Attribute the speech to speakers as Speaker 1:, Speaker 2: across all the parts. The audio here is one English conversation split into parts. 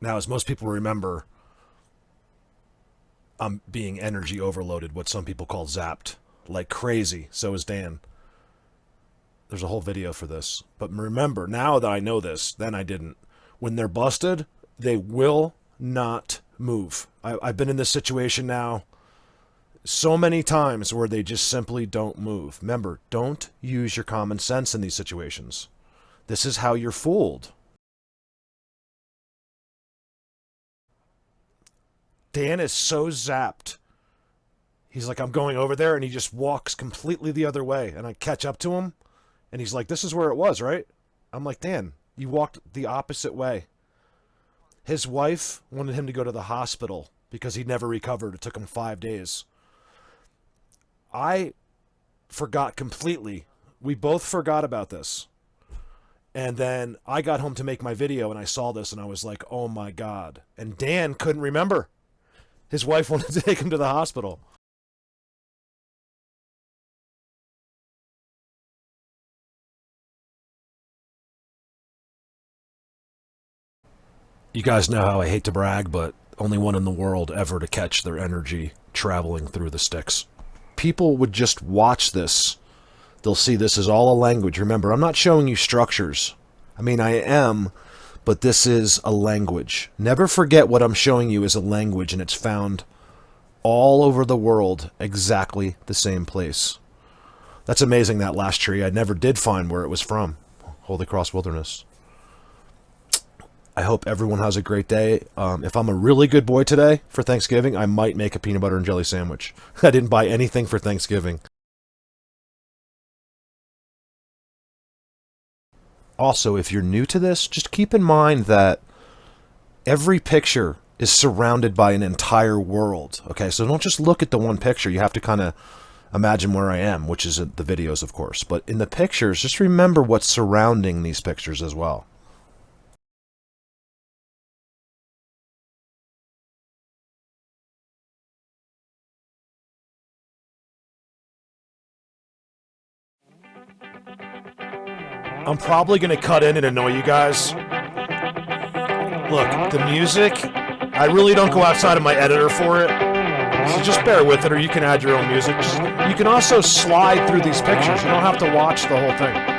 Speaker 1: Now, as most people remember, I'm being energy overloaded, what some people call zapped, like crazy. So is Dan. There's a whole video for this. But remember, now that I know this, then I didn't. When they're busted, they will not move. I've been in this situation now so many times where they just simply don't move. Remember, don't use your common sense in these situations. This is how you're fooled. Dan is so zapped. He's like, I'm going over there, and he just walks completely the other way. And I catch up to him, and he's like, this is where it was, right? I'm like, Dan, you walked the opposite way. His wife wanted him to go to the hospital because he never recovered. It took him 5 days. I forgot completely. We both forgot about this. And then I got home to make my video, and I saw this, and I was like, oh my God. And Dan couldn't remember. His wife wanted to take him to the hospital. You guys know how I hate to brag, but only one in the world ever to catch their energy traveling through the sticks. People would just watch this. They'll see this is all a language. Remember, I'm not showing you structures. I mean, I am, but this is a language. Never forget what I'm showing you is a language, and it's found all over the world, exactly the same place. That's amazing, that last tree. I never did find where it was from. Holy Cross Wilderness. I hope everyone has a great day. If I'm a really good boy today for Thanksgiving, I might make a peanut butter and jelly sandwich. I didn't buy anything for Thanksgiving. Also, if you're new to this, just keep in mind that every picture is surrounded by an entire world. Okay, so don't just look at the one picture. You have to kind of imagine where I am, which is the videos, of course. But in the pictures, just remember what's surrounding these pictures as well. I'm probably going to cut in and annoy you guys. Look, the music, I really don't go outside of my editor for it. So just bear with it, or you can add your own music. You can also slide through these pictures. You don't have to watch the whole thing.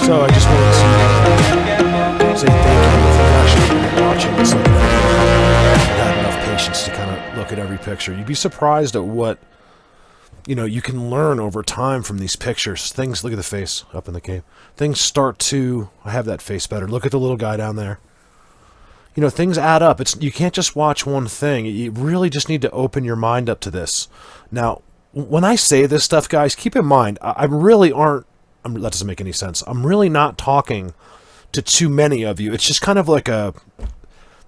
Speaker 1: So I just wanted to say thank you for actually watching this. Like, I had enough patience to kind of look at every picture. You'd be surprised at what, you know, you can learn over time from these pictures. Things, look at the face up in the cave. Things start to, I have that face better. Look at the little guy down there. You know, things add up. You can't just watch one thing. You really just need to open your mind up to this. Now, when I say this stuff, guys, keep in mind, I really aren't, that doesn't make any sense. I'm really not talking to too many of you. It's just kind of like a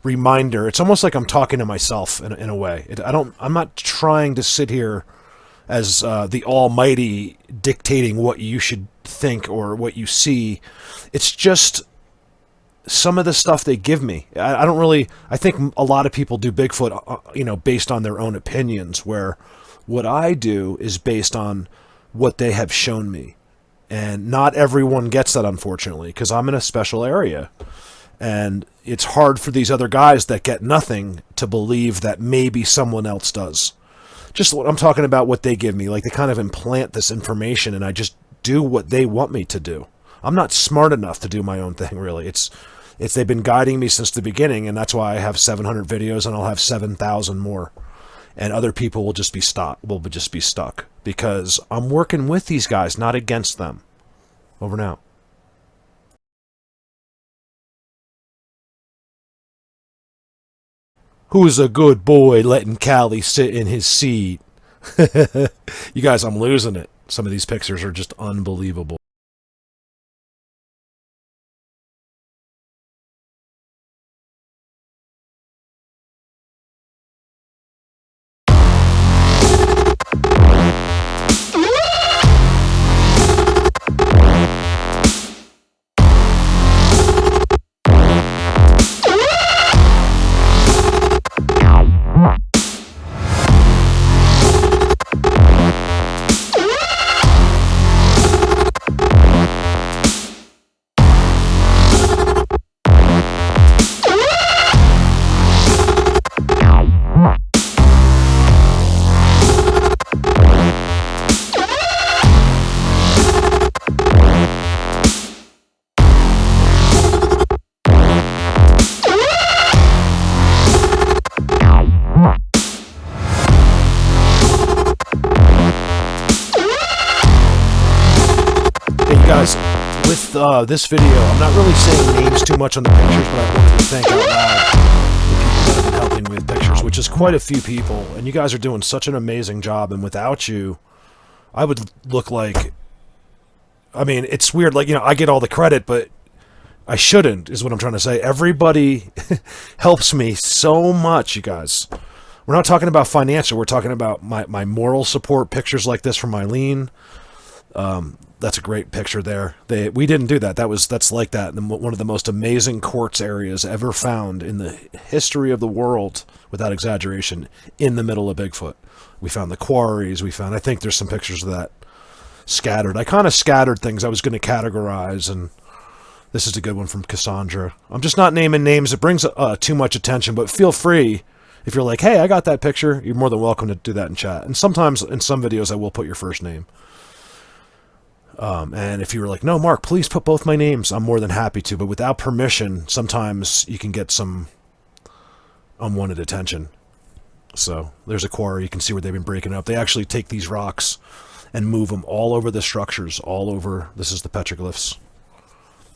Speaker 1: reminder. It's almost like I'm talking to myself in a way. I'm not trying to sit here as the Almighty dictating what you should think or what you see. It's just some of the stuff they give me. I don't really, I think a lot of people do Bigfoot, you know, based on their own opinions, where what I do is based on what they have shown me. And not everyone gets that, unfortunately, because I'm in a special area. And it's hard for these other guys that get nothing to believe that maybe someone else does. Just what I'm talking about, what they give me. Like, they kind of implant this information, and I just do what they want me to do. I'm not smart enough to do my own thing, really. It's they've been guiding me since the beginning, and that's why I have 700 videos, and I'll have 7,000 more. And other people will just be stuck because I'm working with these guys, not against them. Over and out. Who's a good boy letting Callie sit in his seat? You guys, I'm losing it. Some of these pictures are just unbelievable. Guys, with this video, I'm not really saying names too much on the pictures, but I wanted to thank out loud the people that have been helping me with pictures, which is quite a few people, and you guys are doing such an amazing job, and without you, I would look like, I mean, it's weird, like, you know, I get all the credit, but I shouldn't, is what I'm trying to say. Everybody helps me so much, you guys. We're not talking about financial, we're talking about my moral support, pictures like this from Eileen. That's a great picture there. We didn't do that. That's like that. One of the most amazing quartz areas ever found in the history of the world, without exaggeration, in the middle of Bigfoot. We found the quarries. I think there's some pictures of that scattered. I kind of scattered things I was going to categorize, and this is a good one from Cassandra. I'm just not naming names. It brings too much attention, but feel free. If you're like, hey, I got that picture, you're more than welcome to do that in chat. And sometimes in some videos I will put your first name. And if you were like, no, Mark, please put both my names, I'm more than happy to. But without permission, sometimes you can get some unwanted attention. So there's a quarry. You can see where they've been breaking up. They actually take these rocks and move them all over the structures, all over. This is the petroglyphs.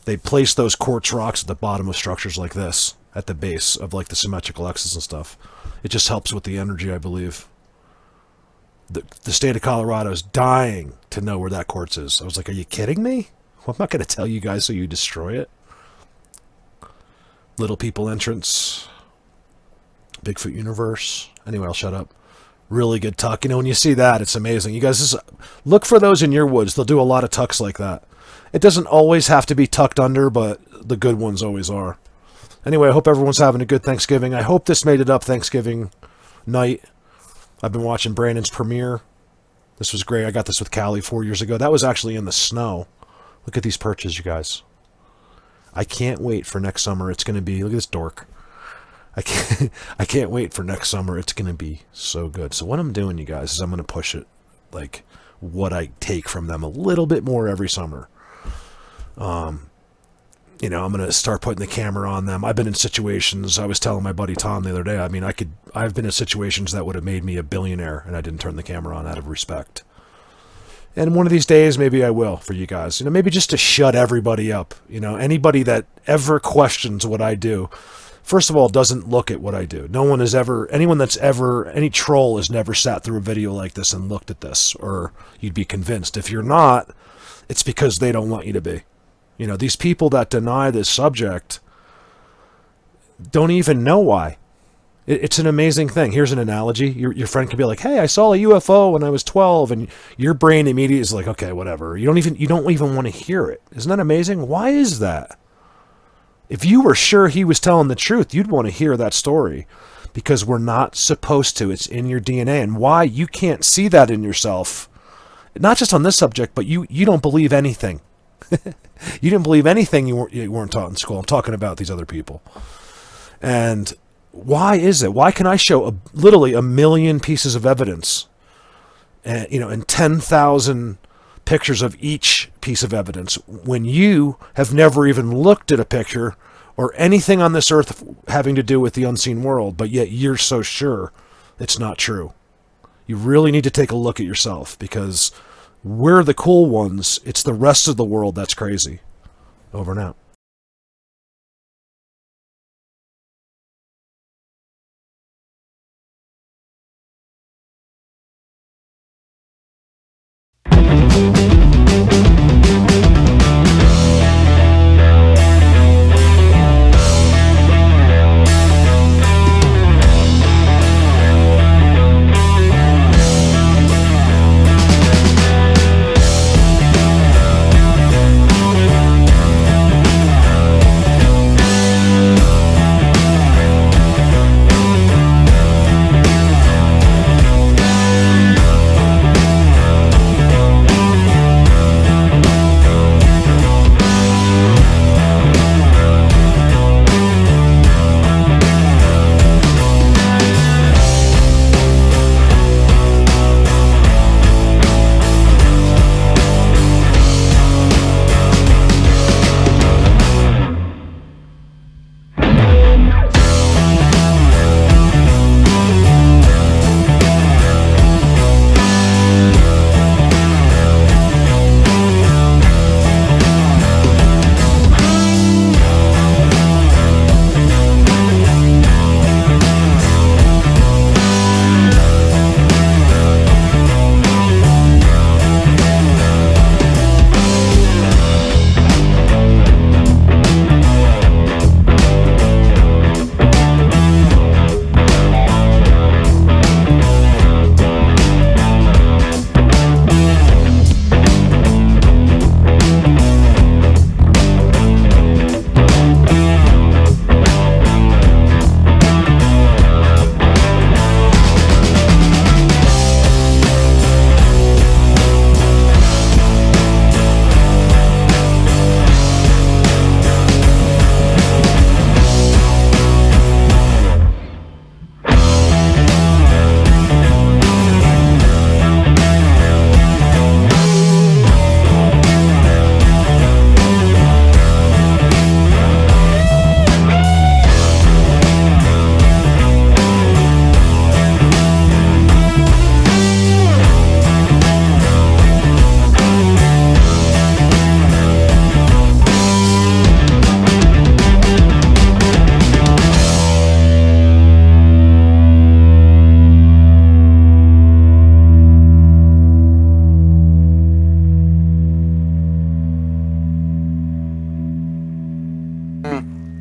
Speaker 1: They place those quartz rocks at the bottom of structures like this, at the base of like the symmetrical X's and stuff. It just helps with the energy, I believe. The state of Colorado is dying to know where that quartz is. I was like, are you kidding me? Well, I'm not going to tell you guys so you destroy it. Little People entrance. Bigfoot universe. Anyway, I'll shut up. Really good tuck. You know, when you see that, it's amazing. You guys, look for those in your woods. They'll do a lot of tucks like that. It doesn't always have to be tucked under, but the good ones always are. Anyway, I hope everyone's having a good Thanksgiving. I hope this made it up Thanksgiving night. I've been watching Brandon's premiere. This was great. I got this with Callie 4 years ago. That was actually in the snow. Look at these perches, you guys. I can't wait for next summer. It's going to be... Look at this dork. I can't wait for next summer. It's going to be so good. So what I'm doing, you guys, is I'm going to push it, like, what I take from them a little bit more every summer. You know, I'm going to start putting the camera on them. I've been in situations, I was telling my buddy Tom the other day, I mean, I've been in situations that would have made me a billionaire, and I didn't turn the camera on out of respect. And one of these days, maybe I will for you guys. You know, maybe just to shut everybody up. You know, anybody that ever questions what I do, first of all, doesn't look at what I do. No one has ever, any troll has never sat through a video like this and looked at this, or you'd be convinced. If you're not, it's because they don't want you to be. You know, these people that deny this subject don't even know why. It's an amazing thing. Here's an analogy. Your friend could be like, hey, I saw a UFO when I was 12, and your brain immediately is like, okay, whatever. You don't even want to hear it. Isn't that amazing? Why is that? If you were sure he was telling the truth, you'd want to hear that story, because we're not supposed to. It's in your DNA. And why you can't see that in yourself, not just on this subject, but you don't believe anything. You didn't believe anything you weren't taught in school. I'm talking about these other people. And why is it? Why can I show literally a million pieces of evidence, and, you know, and 10,000 pictures of each piece of evidence, when you have never even looked at a picture or anything on this earth having to do with the unseen world, but yet you're so sure it's not true? You really need to take a look at yourself, because we're the cool ones. It's the rest of the world that's crazy. Over and out.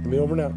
Speaker 1: Let me over now.